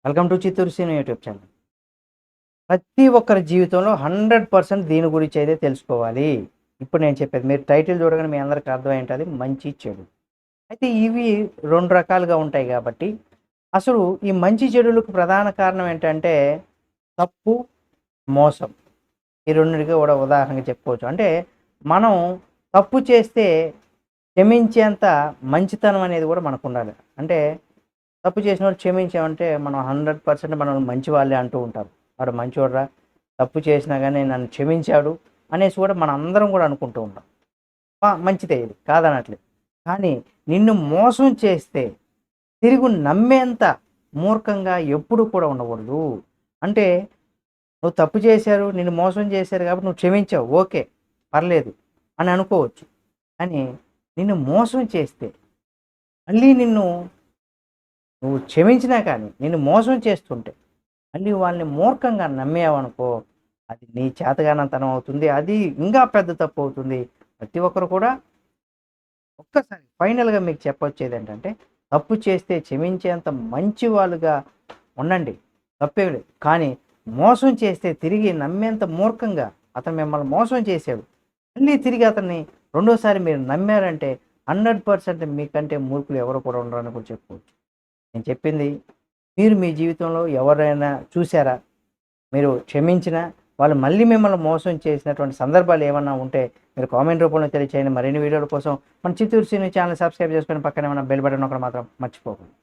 Welcome to Chittoor Seenu YouTube channel. ప్రతి ఒక్కరి జీవితంలో 100% దీని గురించి అయితే తెలుసుకోవాలి. ఇప్పుడు నేను చెప్పేది మీరు టైటిల్ చూడగానే మీ అందరికి అర్థమై ఉంటది మంచి, చెడు. అయితే ఇవి 2 రకాలుగా ఉంటాయి గాబట్టి, అసలు ఈ మంచి చెడులకు ప్రధాన కారణం ఏంటంటే తప్పు, మోసం. ఈ రెండిటికి కూడా ఉదాహరణగా చెప్పుకోవచ్చు. అంటే మనం తప్పు చేస్తే క్షమించేంత మంచితనం అనేది కూడా మనకుండాలి. అంటే తప్పు చేసినోడు క్షమించామంటే మనం 100% మనల్ని మంచి వాళ్ళే అంటూ ఉంటారు. వాడు మంచోడురా, తప్పు చేసినా గాని నన్ను క్షమించాడు అనేసి కూడా మనందరం కూడా అనుకుంటూ ఉంటాం. మంచిదే ఇది కాదనట్లేదు. కానీ నిన్ను మోసం చేస్తే తిరిగి నమ్మేంత మూర్ఖంగా ఎప్పుడు కూడా ఉండకూడదు. అంటే నువ్వు తప్పు చేశారు, నిన్ను మోసం చేశారు కాబట్టి నువ్వు క్షమించావు. ఓకే. పర్లేదు అని అనుకోవచ్చు. కానీ నిన్ను మోసం చేస్తే మళ్ళీ నువ్వు క్షమించినా కానీ నిన్ను మోసం చేస్తుంటే మళ్ళీ వాళ్ళని మూర్ఖంగా నమ్మేవనుకో, అది నీ చేతగానితనం అవుతుంది. అది ఇంకా పెద్ద తప్పు అవుతుంది. ప్రతి ఒక్కరు కూడా ఒక్కసారి ఫైనల్‌గా మీకు చెప్పొచ్చేదేంటంటే, తప్పు చేస్తే క్షమించేంత మంచి వాళ్ళుగా ఉండండి. తప్పేమి లేదు. కానీ మోసం చేస్తే తిరిగి నమ్మేంత మూర్ఖంగా అతను మిమ్మల్ని మోసం చేసాడు. మళ్ళీ తిరిగి అతన్ని రెండోసారి మీరు నమ్మారంటే 100% మీకంటే మూర్ఖులు ఎవరు కూడా ఉండరని కూడా చెప్పుకోవచ్చు. నేను చెప్పింది మీరు మీ జీవితంలో ఎవరైనా చూసారా? మీరు క్షమించినా వాళ్ళు మళ్ళీ మిమ్మల్ని మోసం చేసినటువంటి సందర్భాలు ఏమన్నా ఉంటే మీరు కామెంట్ రూపంలో తెలియచేయండి. మరిన్ని వీడియోల కోసం మన చిత్తూరు సీను ఛానల్ సబ్స్క్రైబ్ చేసుకొని పక్కనే ఉన్న బెల్ బటన్ నొక్కడం మాత్రం మర్చిపోకండి.